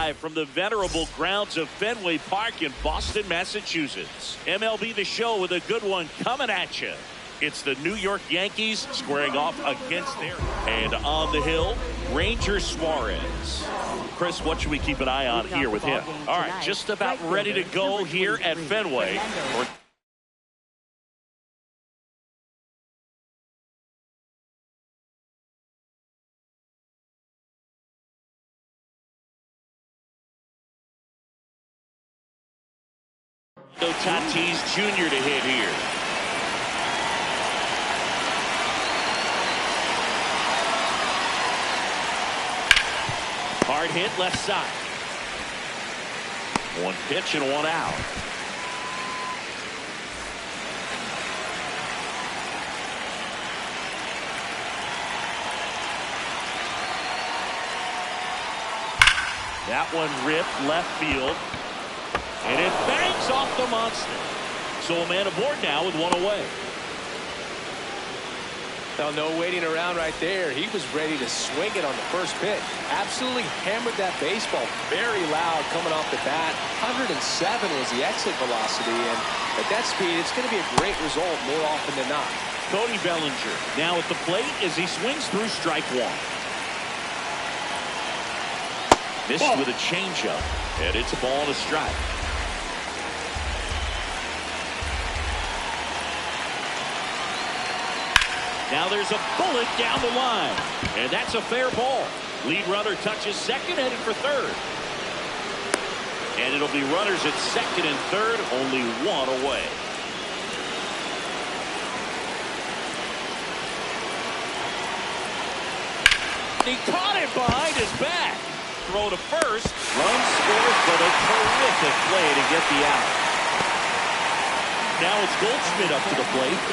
live from the venerable grounds of Fenway Park in Boston, Massachusetts. MLB The Show with a good one coming at you. It's the New York Yankees squaring off against their... And on the hill, Ranger Suarez. Chris, what should we keep an eye on here with him? All right, just about ready to go here at Fenway. Tatis Jr. to hit here. Hard hit left side. One pitch and one out. That one ripped left field. And it bangs off the monster. So a man aboard now with one away. Now, no waiting around right there. He was ready to swing it on the first pitch. Absolutely hammered that baseball. Very loud coming off the bat. 107 was the exit velocity. And at that speed, it's going to be a great result more often than not. Cody Bellinger now at the plate as he swings through strike one. Missed with a changeup. And it's a ball and a strike. Now there's a bullet down the line. And that's a fair ball. Lead runner touches second, headed for third. And it'll be runners at second and third, only one away. He caught it behind his back. Throw to first. Run scored, but a terrific play to get the out. Now it's Goldschmidt up to the plate.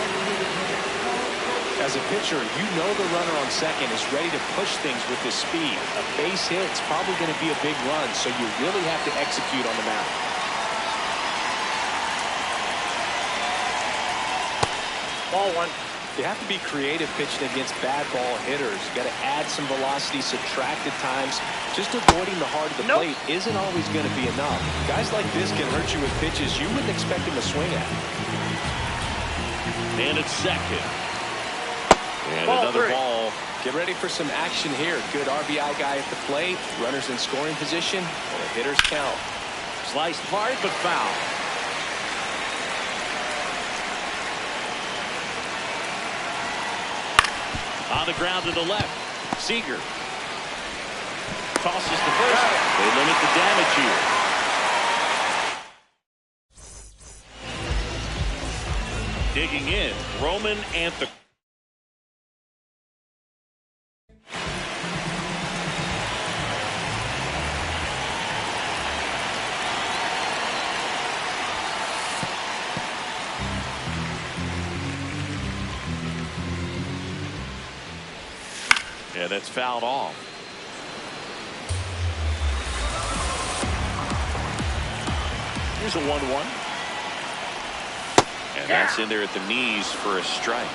As a pitcher, you know the runner on second is ready to push things with his speed. A base hit is probably going to be a big run, so you really have to execute on the mound. Ball one. You have to be creative pitching against bad ball hitters. You got to add some velocity, subtract at times. Just avoiding the heart of the plate isn't always going to be enough. Guys like this can hurt you with pitches you wouldn't expect him to swing at. And it's second. And another ball. Get ready for some action here. Good RBI guy at the plate. Runners in scoring position. And the hitters count. Sliced hard, but foul. On the ground to the left. Seager. Tosses to first. They limit the damage here. Digging in. Roman Anthony. Yeah, that's fouled off. Here's a 1-1. And that's in there at the knees for a strike.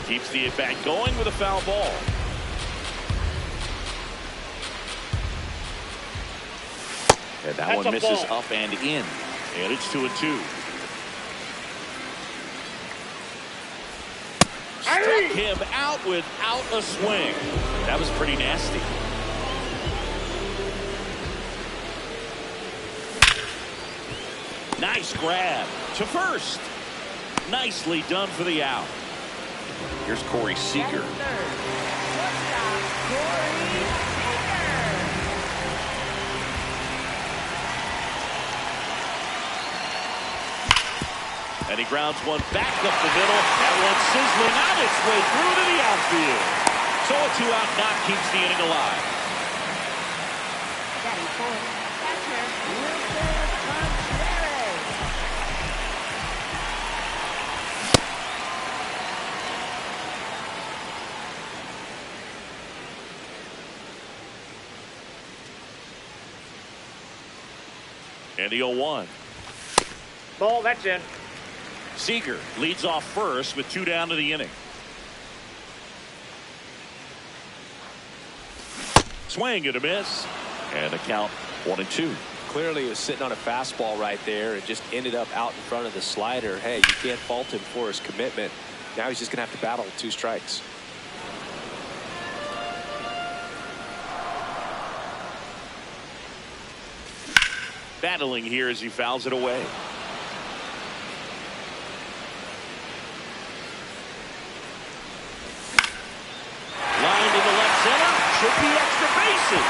Keeps the at-bat going with a foul ball. And that one misses up and in. And it's 2-2. Struck him out without a swing. That was pretty nasty. Nice grab to first. Nicely done for the out. Here's Corey Seager. And he grounds one back up the middle. That one sizzling on its way through to the outfield. So a two-out knock keeps the inning alive. And the 0-1. Ball, that's in. Seager leads off first with two down to the inning. Swing and a miss. And the count 1-2. Clearly, he was sitting on a fastball right there and just ended up out in front of the slider. Hey, you can't fault him for his commitment. Now he's just going to have to battle with 2 strikes. Battling here as he fouls it away. Lined into left center. Should be extra bases.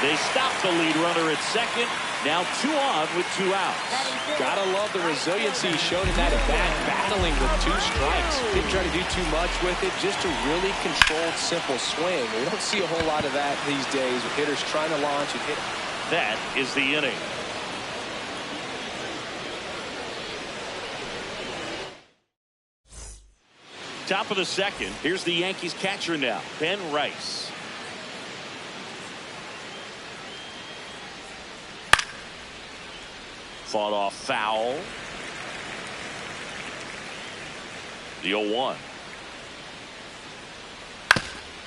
They stop the lead runner at second. Now 2 on with 2 outs. Gotta love the resiliency shown in that at bat, battling with 2 strikes. Didn't try to do too much with it, just a really controlled, simple swing. We don't see a whole lot of that these days with hitters trying to launch and hit. That is the inning. Top of the second. Here's the Yankees catcher now, Ben Rice. Fought off foul. The 0-1.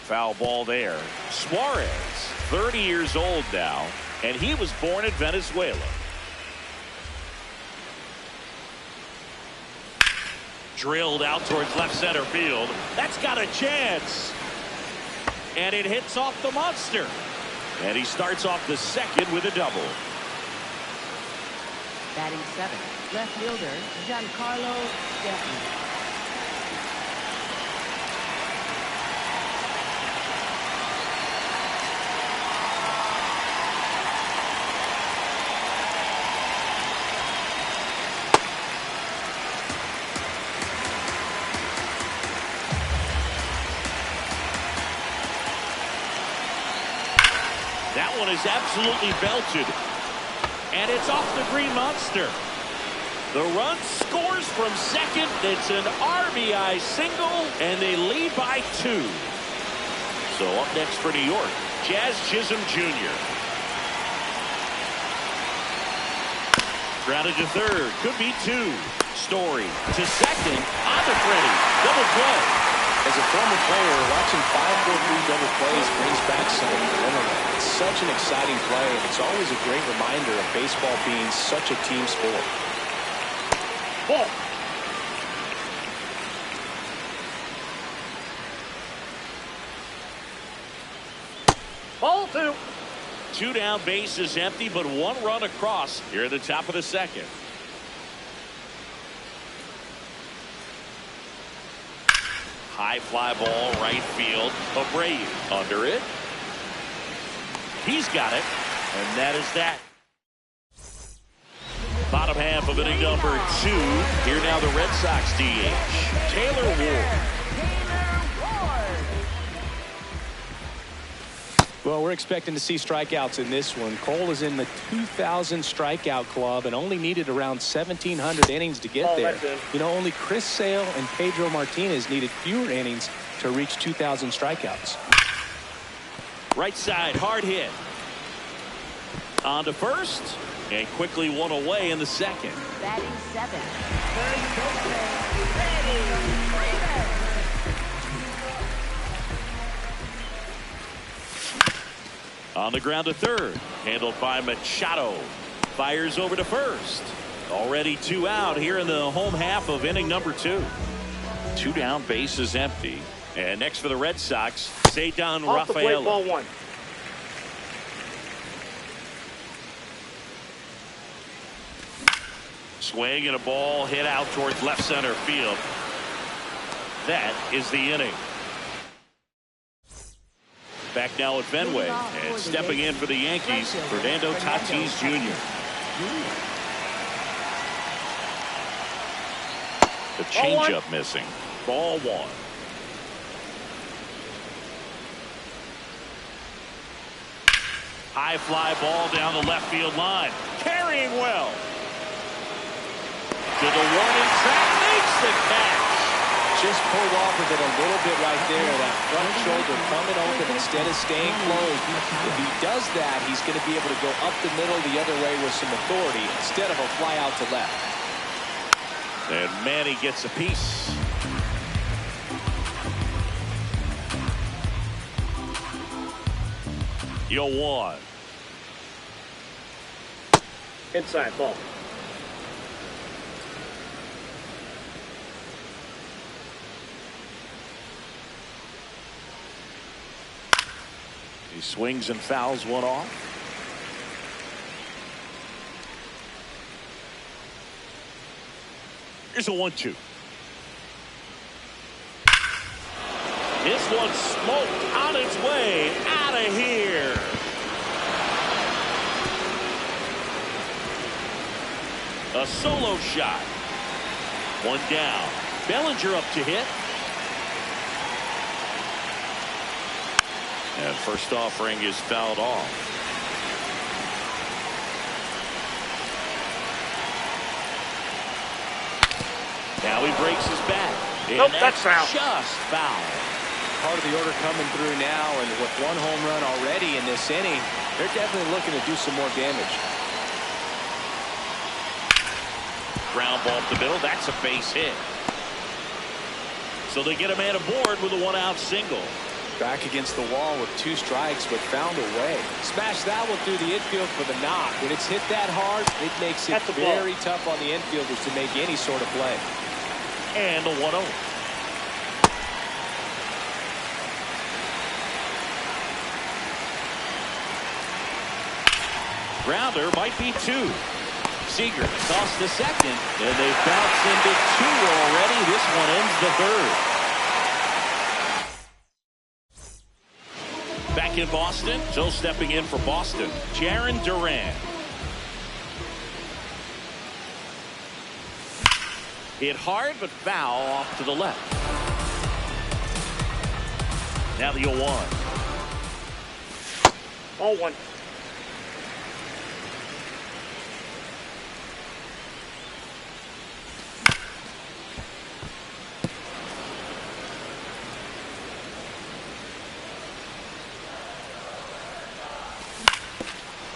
Foul ball there. Suarez, 30 years old now, and he was born in Venezuela. Drilled out towards left center field. That's got a chance. And it hits off the monster. And he starts off the second with a double. Batting 7th, left fielder Giancarlo Stanton. That one is absolutely belted. And it's off the green monster. The run scores from second. It's an RBI single, and they lead by 2. So up next for New York, Jazz Chisholm Jr. Grounded to third. Could be 2. Story to second. On to Freddie. Double play. As a former player, watching 5-4-3 double plays brings back some adrenaline. It's such an exciting play, and it's always a great reminder of baseball being such a team sport. Ball. Ball 2. 2 down, bases empty, but 1 run across here at the top of the second. High fly ball, right field. Abreu under it. He's got it, and that is that. Bottom half of inning number 2. Here now the Red Sox DH, Taylor Ward. Well, we're expecting to see strikeouts in this one. Cole is in the 2,000 strikeout club and only needed around 1,700 innings to get there. You know, only Chris Sale and Pedro Martinez needed fewer innings to reach 2,000 strikeouts. Right side, hard hit. On to first, and quickly 1 away in the second. Batting 7th, third baseman Freddie Freeman. On the ground to third, handled by Machado. Fires over to first. Already 2 out here in the home half of inning number 2. 2 down, bases empty. And next for the Red Sox, Cedar Off the plate, Rafaela. ball 1. Swing and a ball hit out towards left center field. That is the inning. Back now at Fenway, and stepping in for the Yankees, Fernando Tatis Jr. The changeup missing. Ball 1. High fly ball down the left field line. Carrying well. To the warning track, makes the catch. Just pulled off of it a little bit right there. That front shoulder coming open instead of staying closed. If he does that, he's going to be able to go up the middle the other way with some authority instead of a fly out to left. And Manny gets a piece. You'll one. Inside ball. He swings and fouls one off. Here's a 1-2. This one's smoked on its way out of here. A solo shot. One down. Bellinger up to hit. And first offering is fouled off. Now he breaks his back. And Nope, that's foul. Just foul. Part of the order coming through now, and with one home run already in this inning, they're definitely looking to do some more damage. Ground ball up the middle. That's a base hit. So they get a man aboard with a one-out single. Back against the wall with 2 strikes, but found a way. Smash that one through the infield for the knock. When it's hit that hard, it makes it very tough on the infielders to make any sort of play. And a 1-0. Grounder might be 2. Seager tossed the second, and they bounce into 2 already. This one ends the third. Back in Boston, still stepping in for Boston, Jarren Duran. Hit hard, but foul off to the left. Now the 0-1. 0-1.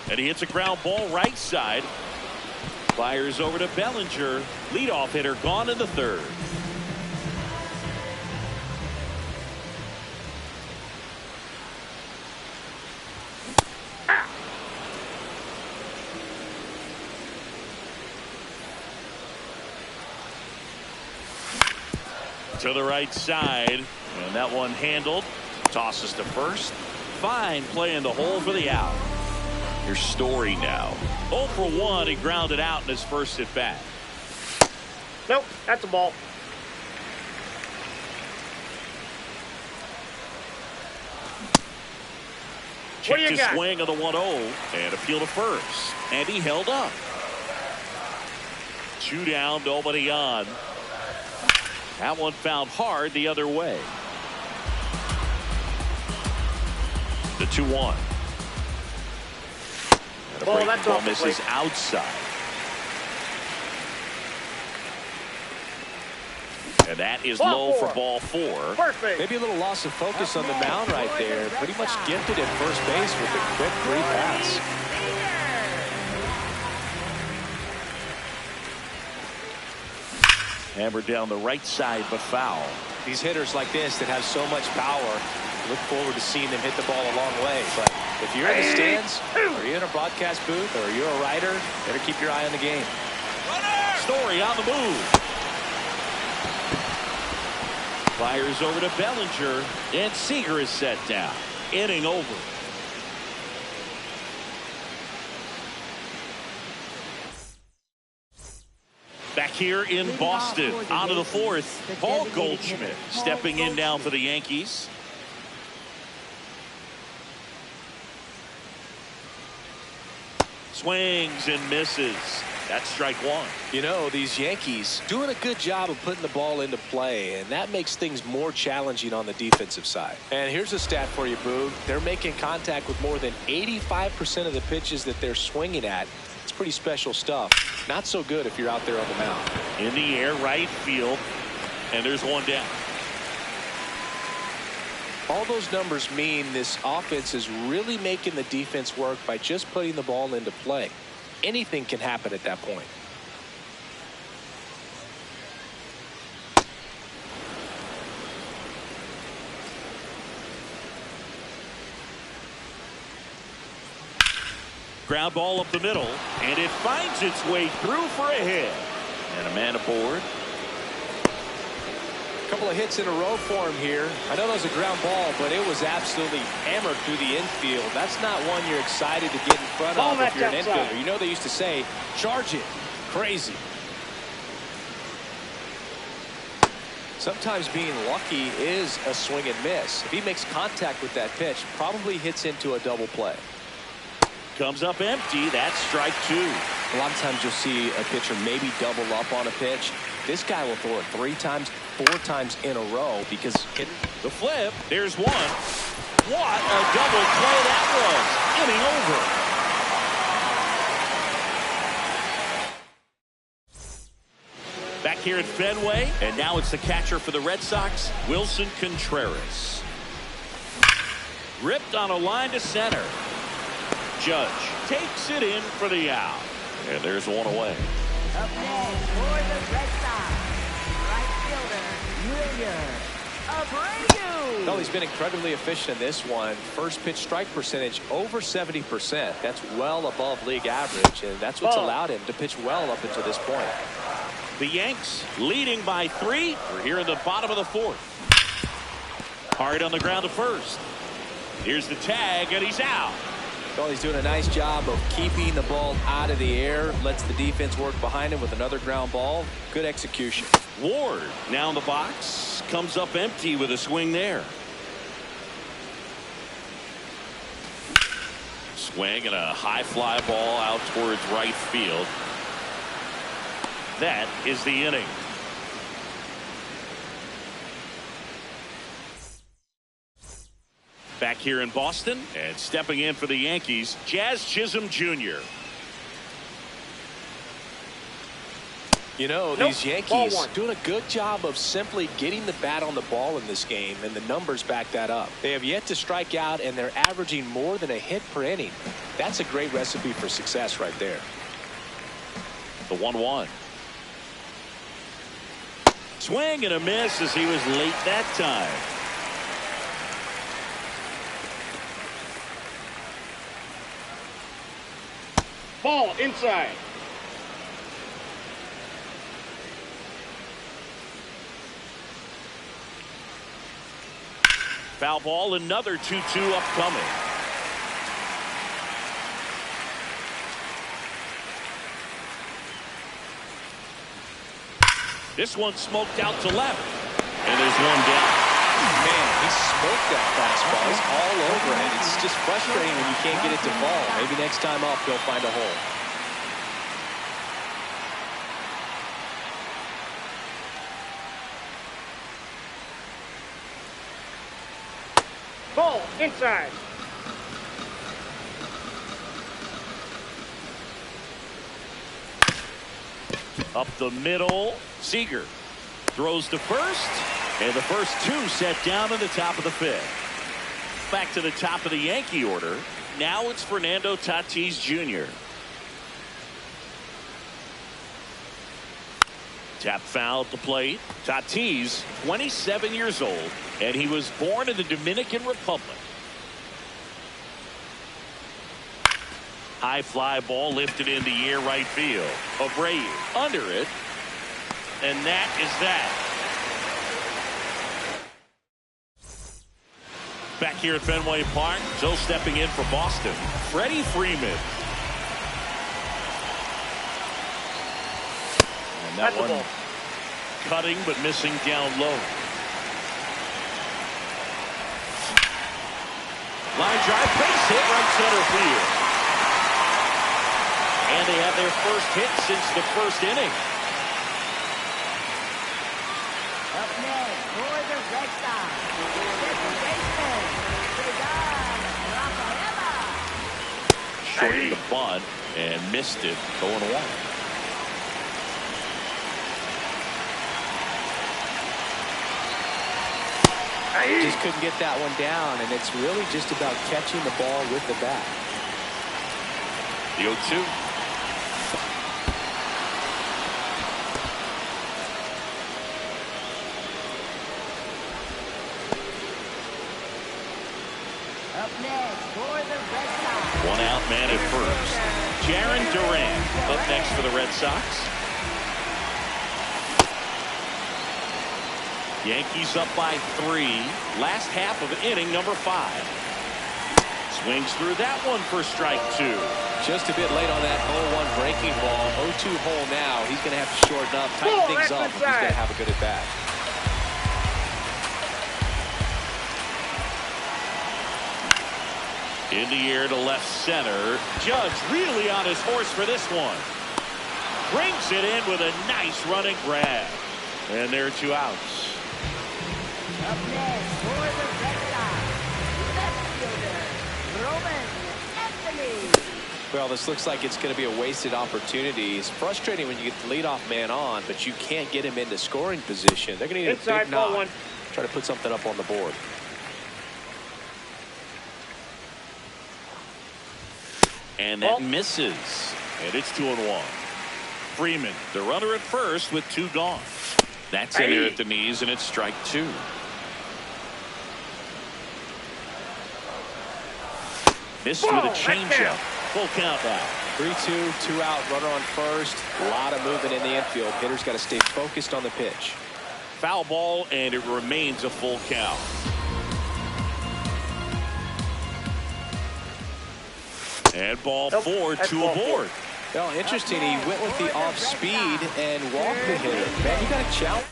And he hits a ground ball right side. Fires over to Bellinger. Leadoff hitter gone in the third. To the right side. And that one handled. Tosses to first. Fine play in the hole for the out. Your Story now. 0 for 1. He grounded out in his first at bat. Nope, that's a ball. What do you Checked his got? swing of the 1-0 and appeal to first. And he held up. 2 down, nobody on. That one found hard the other way. The 2-1. And a Ball, break that's ball off the misses plate. outside. And that is Ball low four. for ball 4. Perfect. Maybe a little loss of focus on the mound right there. Pretty much gifted at first base with a quick 3 pass. Hammered down the right side, but foul. These hitters like this that have so much power, look forward to seeing them hit the ball a long way. But if you're in the stands, or you're in a broadcast booth, or you're a writer, better keep your eye on the game. Story on the move. Fires over to Bellinger, and Seager is set down. Inning over. Back here in Boston, out of the 4th, Paul Goldschmidt stepping in now for the Yankees. Swings and misses. That's strike 1. You know, these Yankees doing a good job of putting the ball into play, and that makes things more challenging on the defensive side. And here's a stat for you, Boog. They're making contact with more than 85% of the pitches that they're swinging at. It's pretty special stuff. Not so good if you're out there on the mound. In the air, right field, and there's one down. All those numbers mean this offense is really making the defense work by just putting the ball into play. Anything can happen at that point. Ground ball up the middle, and it finds its way through for a hit. And a man aboard. A couple of hits in a row for him here. I know that was a ground ball, but it was absolutely hammered through the infield. That's not one you're excited to get in front of if you're an infielder. You know they used to say, charge it. Crazy. Sometimes being lucky is a swing and miss. If he makes contact with that pitch, probably hits into a double play. Comes up empty. That's strike two. A lot of times you'll see a pitcher maybe double up on a pitch. This guy will throw it 3 times, 4 times in a row because the flip. There's one. What a double play that was. Inning over. Back here at Fenway, and now it's the catcher for the Red Sox, Wilson Contreras. Ripped on a line to center. Judge takes it in for the out. And there's one away. Up next for the Red Sox, right fielder, Wilyer Abreu. Well, he's been incredibly efficient in this one. First pitch strike percentage over 70%. That's well above league average, and that's what's allowed him to pitch well up until this point. The Yanks leading by 3. We're here in the bottom of the 4th. Hard on the ground to first. Here's the tag, and he's out. Well, he's doing a nice job of keeping the ball out of the air. Lets the defense work behind him with another ground ball. Good execution. Ward now in the box. Comes up empty with a swing there. Swing and a high fly ball out towards right field. That is the inning. Back here in Boston, and stepping in for the Yankees, Jazz Chisholm Jr. You know, these Yankees doing a good job of simply getting the bat on the ball in this game, and the numbers back that up. They have yet to strike out, and they're averaging more than a hit per inning. That's a great recipe for success right there. The 1-1. Swing and a miss as he was late that time. Ball inside. Foul ball, another 2-2 upcoming. This one smoked out to left. And there's one down. Man, he smoked that fastball. It's all over it. It's just frustrating when you can't get it to fall. Maybe next time up, he'll find a hole. Ball inside. Up the middle, Seager throws to first, and the first 2 set down in the top of the 5th. Back to the top of the Yankee order. Now it's Fernando Tatis Jr. Tap foul at the plate. Tatis, 27 years old, and he was born in the Dominican Republic. High fly ball lifted in the air right field. Abreu under it. And that is that. Back here at Fenway Park, still stepping in for Boston, Freddie Freeman. And that one cutting but missing down low. Line drive, base hit right center field. And they have their first hit since the first inning. Up next for the Red Sox, second baseman, Rafaela. Shortened the bunt and missed it, going away. Just couldn't get that one down, and it's really just about catching the ball with the bat. The 0-2. Up next for the Red Sox. One out, man at first. Jarren Duran up next for the Red Sox. Yankees up by 3. Last half of inning number 5. Swings through that one for strike 2. Just a bit late on that 0-1 breaking ball. 0-2 hole now. He's going to have to shorten up, tighten things up if he's going to have a good at bat. In the air to left center. Judge really on his horse for this one. Brings it in with a nice running grab. And there are 2 outs. Up next for the Red Sox, left fielder, Roman Anthony. Well, this looks like it's going to be a wasted opportunity. It's frustrating when you get the leadoff man on, but you can't get him into scoring position. They're going to need a big knock. Try to put something up on the board. And that misses. And it's 2-1. Freeman, the runner at first with 2 gone. That's in there at the knees, and it's strike 2. Missed with a changeup. Full count now. 3-2, 2 out, runner on first. A lot of movement in the infield. Hitter's got to stay focused on the pitch. Foul ball, and it remains a full count. And ball 4, 2 aboard. Well, interesting. He went with the off speed and walked the hitter. Man, you got to challenge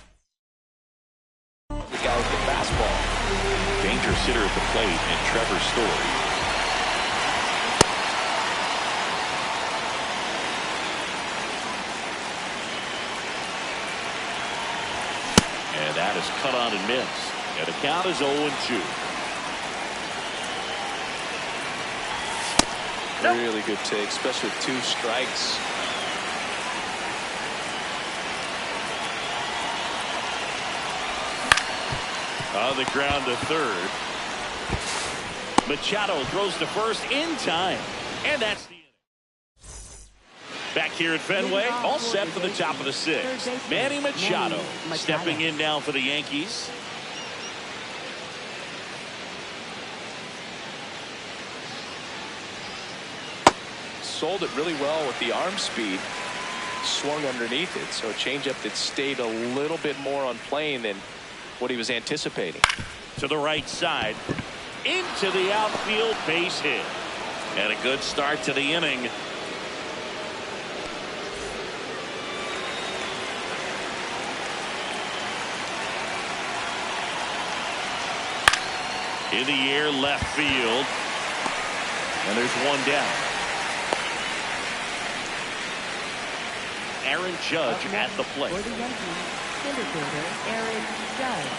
the guy with the fastball. Dangerous hitter at the plate, and Trevor Story. And that is cut on and missed. And the count is 0-2. Really good take, especially with 2 strikes. On the ground to third. Machado throws to first in time. And that's the inning. Back here at Fenway, all set for the top of the 6th. Manny Machado stepping in now for the Yankees. Sold it really well with the arm speed. Swung underneath it, so a changeup that stayed a little bit more on plane than what he was anticipating. To the right side. Into the outfield, base hit. And a good start to the inning. In the air, left field. And there's 1 down. Aaron Judge at the plate. For the Yankees, center fielder Aaron Judge.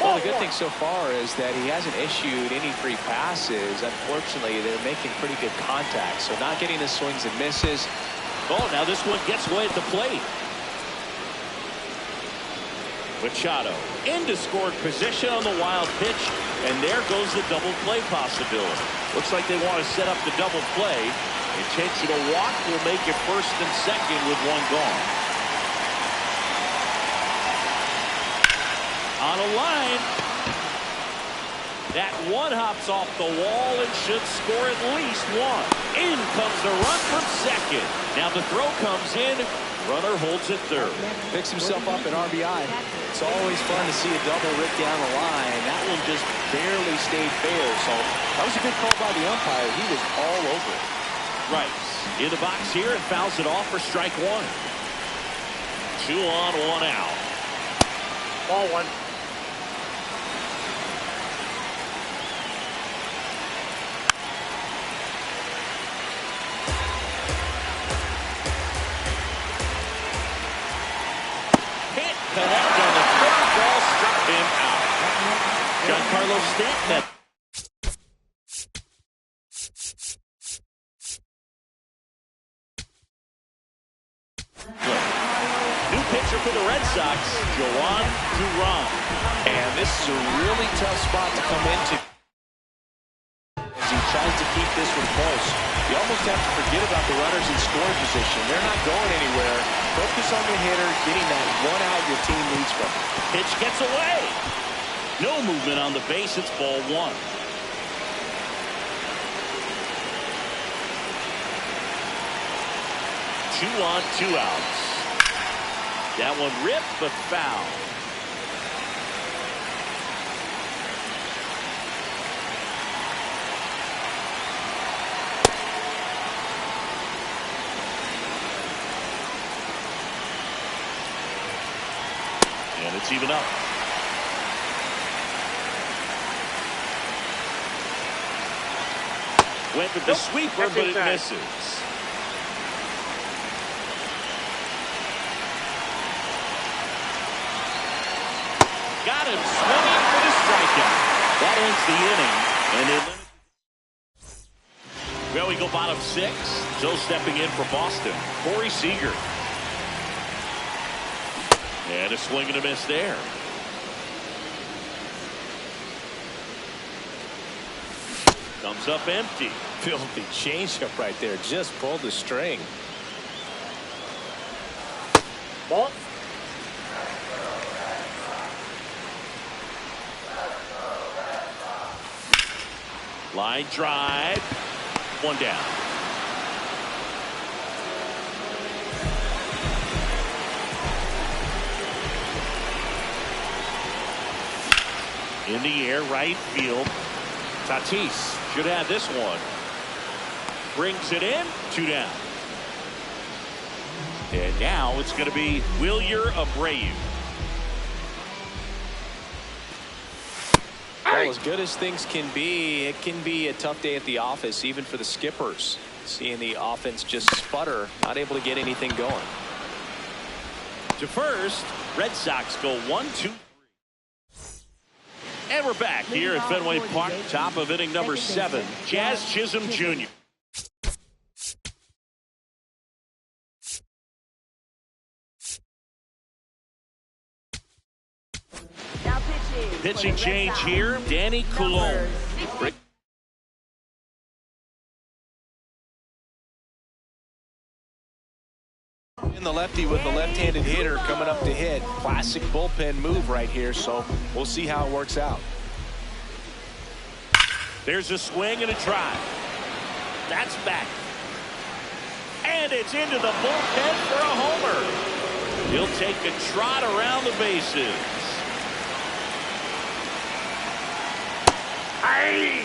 Well, the good thing so far is that he hasn't issued any free passes. Unfortunately, they're making pretty good contact, so not getting the swings and misses. Oh, now this one gets away at the plate. Machado into scored position on the wild pitch, and there goes the double play possibility. Looks like they want to set up the double play. Intentional walk will make it first and second with 1 gone. On a line. That one hops off the wall and should score at least 1. In comes the run from second. Now the throw comes in. Runner holds at third. Picks himself up at RBI. It's always fun to see a double rip down the line. That one just barely stayed fair. So that was a good call by the umpire. He was all over it. Right. In the box here and fouls it off for strike 1. 2 on, 1 out. Ball 1. Connect on the third ball, struck him out. Giancarlo Stanton. New pitcher for the Red Sox, Jhoan Duran. And this is a really tough spot to come into as he tries to keep this one close. You almost have to forget about the runners in scoring position. They're not going anywhere. Focus on the hitter, getting that 1 out your team needs from. Pitch gets away. No movement on the base. It's ball 1. 2 on, 2 outs. That one ripped, but foul. And it's even up. Went with the sweeper, but it misses. Got him swinging for the strikeout. That ends the inning. And well, we go bottom 6. So stepping in for Boston, Corey Seager. And a swing and a miss there. Comes up empty. Filthy changeup right there. Just pulled the string. Ball. Line drive. 1 down. In the air, right field. Tatis should have this one. Brings it in. 2 down. And now it's going to be Wilyer Abreu. Well, as good as things can be, it can be a tough day at the office, even for the skippers. Seeing the offense just sputter, not able to get anything going. To first, Red Sox go 1-2. And we're back here at Fenway Park, top of inning number 7. Jazz Chisholm Jr. Pitching change here, Danny Coulombe. In the lefty with the left-handed hitter coming up to hit. Classic bullpen move right here, so we'll see how it works out. There's a swing and a drive. That's back. And it's into the bullpen for a homer. He'll take a trot around the bases. Hey!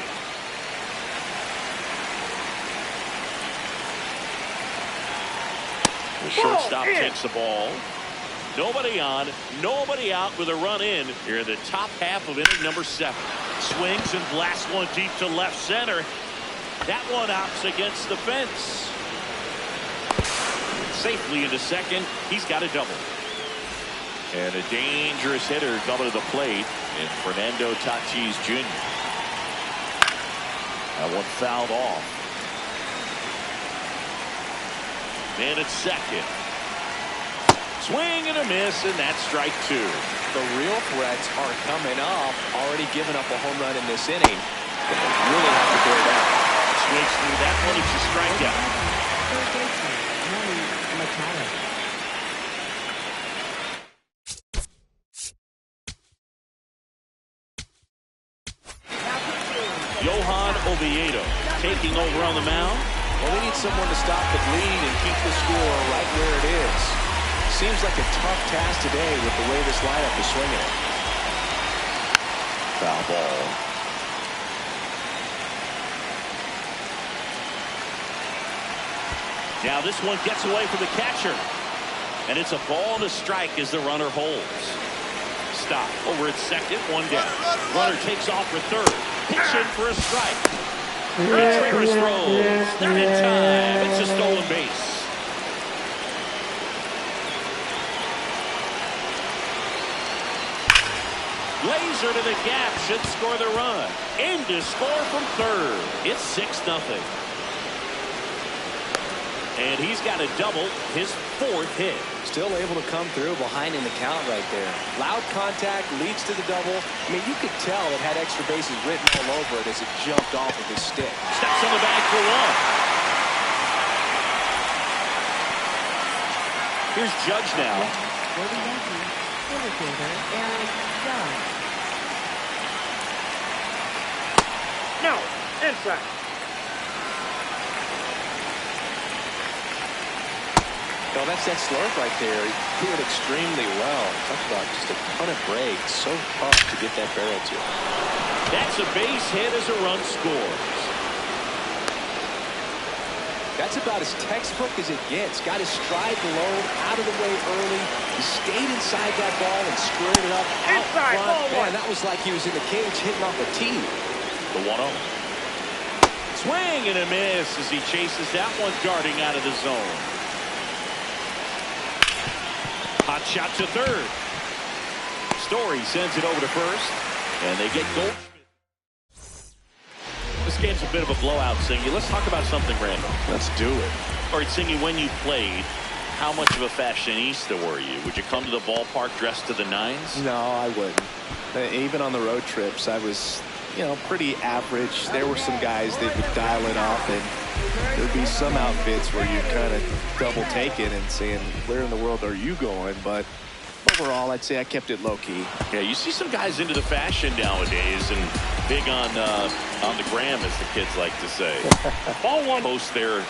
The shortstop takes the ball. Nobody on, nobody out with a run in here in the top half of inning number 7. Swings and blasts one deep to left center. That one opts against the fence. Safely into second. He's got a double. And a dangerous hitter coming to the plate in Fernando Tatis Jr. That one fouled off. And it's second. Swing and a miss, and that's strike 2. The real threats are coming up. Already given up a home run in this inning. But they really have to bear down. Swings through that one. It's a strikeout. Johan Oviedo taking over on the mound. Well, they need someone to stop the bleed and keep the score right where it is. Seems like a tough task today with the way this lineup is swinging it. Foul ball. Now this one gets away from the catcher. And it's a ball and a strike as the runner holds. Stop over at second, 1 down. Runner takes off for third. Pitch in for a strike. Contreras throws. Not in time. It's a stolen base. Laser to the gap should score the run. In to score from third. It's 6-0. And he's got a double, his 4th hit. Still able to come through behind in the count right there. Loud contact leads to the double. I mean, you could tell it had extra bases written all over it as it jumped off of his stick. Steps on the bag for 1. Here's Judge now. No, inside. No, that's that slurp right there. He threw it extremely well. Talk about just a ton of breaks. So tough to get that barrel to. That's a base hit as a run scores. That's about as textbook as it gets. Got his stride low, out of the way early. He stayed inside that ball and squared it up out Inside, front. ball Man, one. that was like he was in the cage hitting off a tee. The 1-0. Swing and a miss as he chases that one darting out of the zone. Hot shot to third. Story sends it over to first, and they get goal. This game's a bit of a blowout, Singy. Let's talk about something random. Let's do it. All right, Singy, when you played, how much of a fashionista were you? Would you come to the ballpark dressed to the nines? No, I wouldn't. Even on the road trips, I was, pretty average. There were some guys that would dial it up, and there'd be some outfits where you kind of double take it and saying, where in the world are you going? But overall, I'd say I kept it low-key. Yeah, you see some guys into the fashion nowadays and big on the gram, as the kids like to say. Ball one. Post their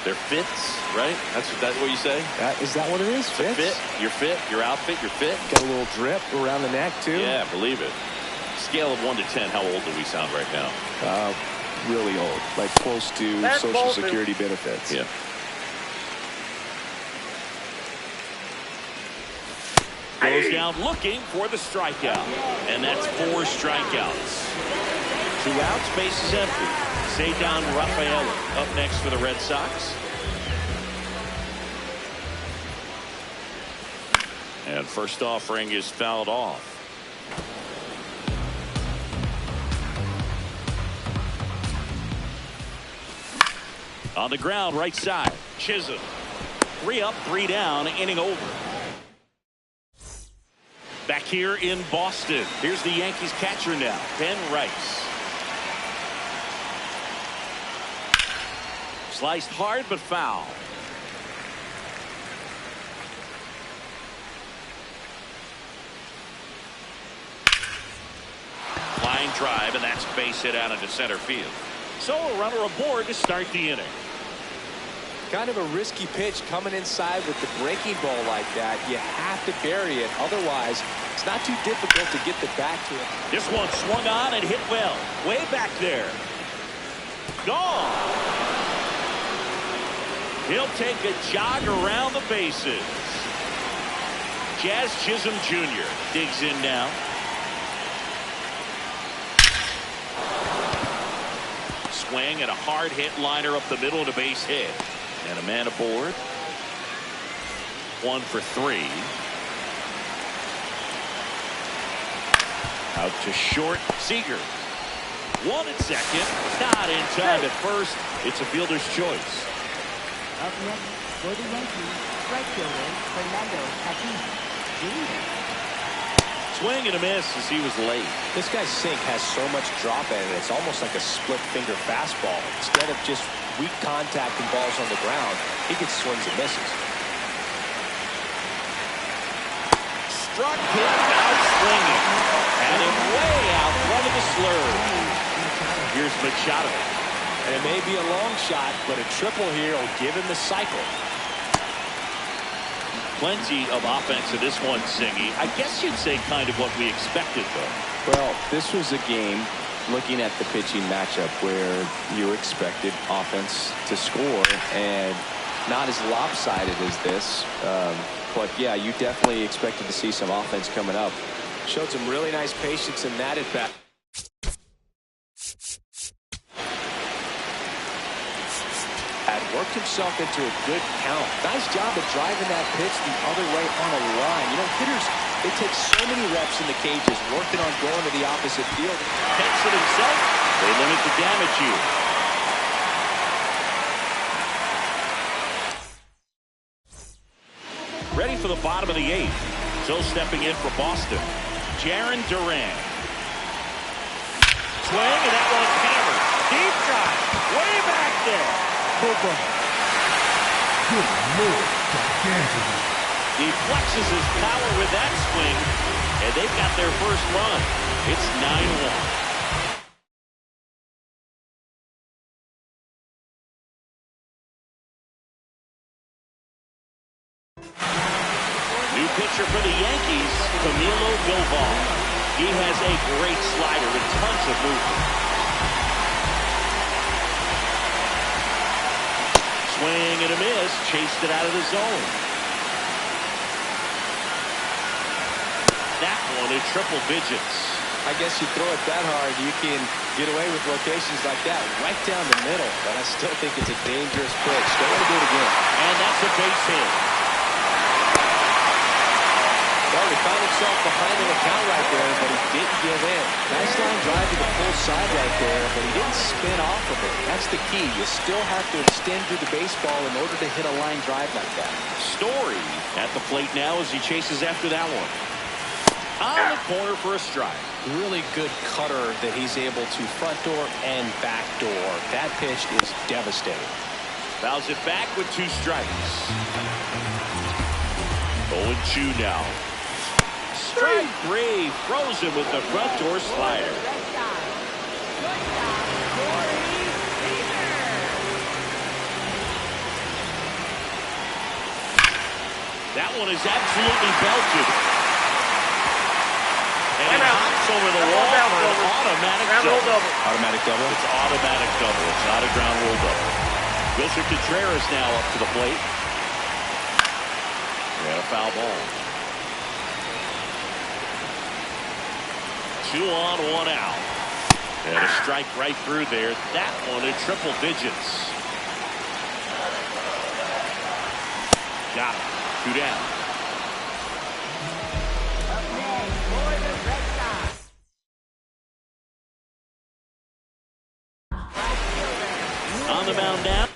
fits, right? That's what you say? Is that what it is? Fits? Your fit, your outfit, your fit. Got a little drip around the neck, too? Yeah, believe it. Scale of 1 to 10, how old do we sound right now? Really old, like close to That's Social bolted. Security benefits. Yeah. Goes down looking for the strikeout. And that's 4 strikeouts. 2 outs, base is empty. Cedar Rafael up next for the Red Sox. And first offering is fouled off. On the ground, right side. Chisholm. 3 up, 3 down, inning over. Back here in Boston. Here's the Yankees catcher now, Ben Rice. Sliced hard but foul. Line drive, and that's base hit out into center field. So a runner aboard to start the inning. Kind of a risky pitch coming inside with the breaking ball like that. You have to bury it. Otherwise, it's not too difficult to get the bat to it. This one swung on and hit well. Way back there. Gone. He'll take a jog around the bases. Jazz Chisholm Jr. digs in now. Swing and a hard hit liner up the middle of the base hit. And a man aboard. 1 for 3. Out to short. Seager. 1 at second. Not in time at first. It's a fielder's choice. Up next for the Yankees, right fielder Fernando Tatis Jr. Swing and a miss as he was late. This guy's sink has so much drop in it. It's almost like a split finger fastball. Instead of just weak contact and balls on the ground, he gets swings and misses. Struck him out swinging. And him way out front of the slurve. Here's Machado. And it may be a long shot, but a triple here will give him the cycle. Plenty of offense in this one, Singy. I guess you'd say kind of what we expected, though. Well, this was a game, looking at the pitching matchup, where you expected offense to score, and not as lopsided as this. But, yeah, you definitely expected to see some offense coming up. Showed some really nice patience in that at bat. Had worked himself into a good count. Nice job of driving that pitch the other way on a line. Hitters, they take so many reps in the cages, working on going to the opposite field. Takes it himself. They limit the damage here. Ready for the bottom of the 8th. Still stepping in for Boston. Jarren Duran. Swing, and that one's hammered. Deep drive. Way back there. Good Lord, gigantic. He flexes his power with that swing, and they've got their first run. It's 9-1. pitcher for the Yankees, Camilo Doval. He has a great slider and tons of movement. Swing and a miss, chased it out of the zone. That one in triple digits. I guess you throw it that hard, you can get away with locations like that right down the middle. But I still think it's a dangerous pitch. Don't want to do it again. And that's a base hit. Well, he found himself behind an account right there, but he didn't give in. Nice line drive to the full side right there, but he didn't spin off of it. That's the key. You still have to extend through the baseball in order to hit a line drive like that. Story at the plate now as he chases after that one. On the corner for a strike. Really good cutter that he's able to front door and back door. That pitch is devastating. Fouls it back with 2 strikes. 0-2 now. Strike 3. Throws him with the front door slider. That one is absolutely belted. And it hops over the wall for an automatic double. Automatic double? It's automatic double. It's not a ground rule double. Wilson Contreras now up to the plate. And a foul ball. 2 on, 1 out. And a strike right through there. That one in triple digits. Got him. 2 down. On the mound now.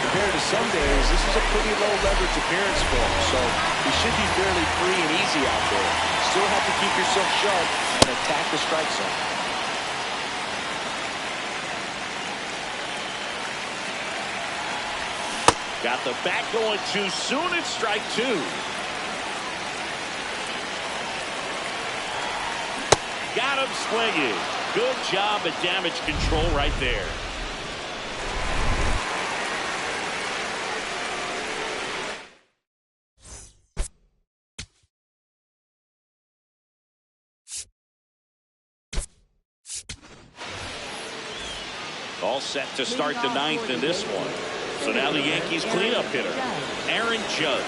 Compared to some days, this is a pretty low leverage appearance for him, so he should be fairly free and easy out there. Still have to keep yourself sharp and attack the strike zone. Got the bat going too soon. It's strike 2. Got him swinging. Good job at damage control right there. All set to start the 9th in this one. So now the Yankees cleanup hitter, Aaron Judge.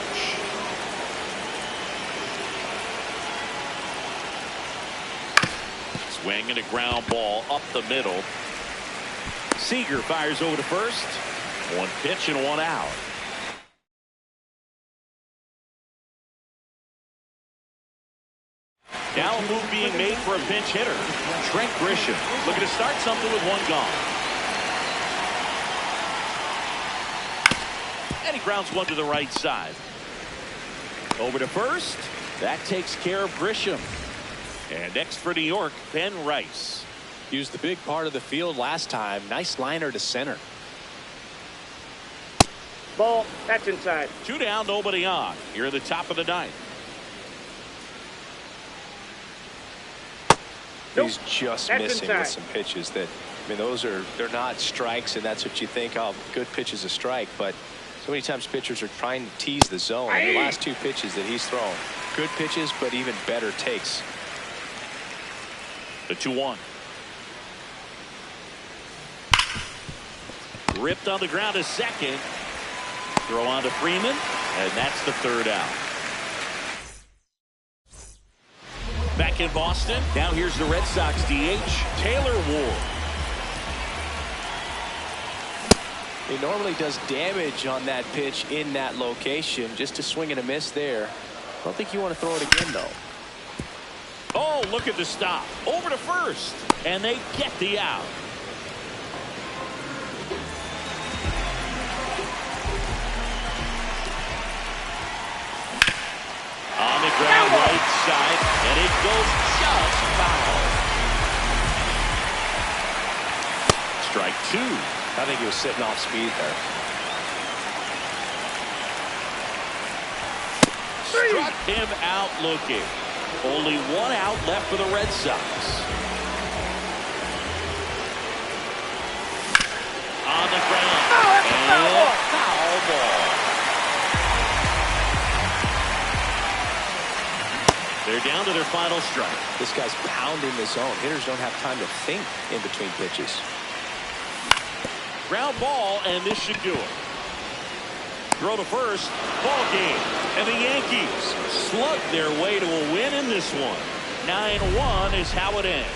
Swing and a ground ball up the middle. Seager fires over to first. 1 pitch and 1 out. Now a move being made for a pinch hitter, Trent Grisham, looking to start something with 1 gone. And he grounds 1 to the right side. Over to first. That takes care of Grisham. And next for New York, Ben Rice. Used the big part of the field last time. Nice liner to center. Ball. That's inside. 2 down, nobody on. Here at the top of the 9th. Nope. He's just That's missing inside. with some pitches that, I mean, they're not strikes, and that's what you think, oh, good pitch is a strike, but so many times pitchers are trying to tease the zone. The last 2 pitches that he's thrown, good pitches, but even better takes. The 2-1. Ripped on the ground to second. Throw on to Freeman, and that's the 3rd out. Back in Boston. Now here's the Red Sox DH, Taylor Ward. He normally does damage on that pitch in that location. Just a swing and a miss there. I don't think you want to throw it again, though. Oh, look at the stop. Over to first. And they get the out. On the ground right side. And it goes just foul. Strike 2. I think he was sitting off speed there. Struck him out looking. Only one out left for the Red Sox. On the ground. And foul ball. They're down to their final strike. This guy's pounding the zone. Hitters don't have time to think in between pitches. Ground ball, and this should do it. Throw to first. Ball game. And the Yankees slug their way to a win in this one. 9-1 is how it ends.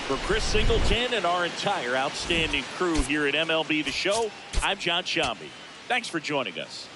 For Chris Singleton and our entire outstanding crew here at MLB The Show, I'm John Shambi. Thanks for joining us.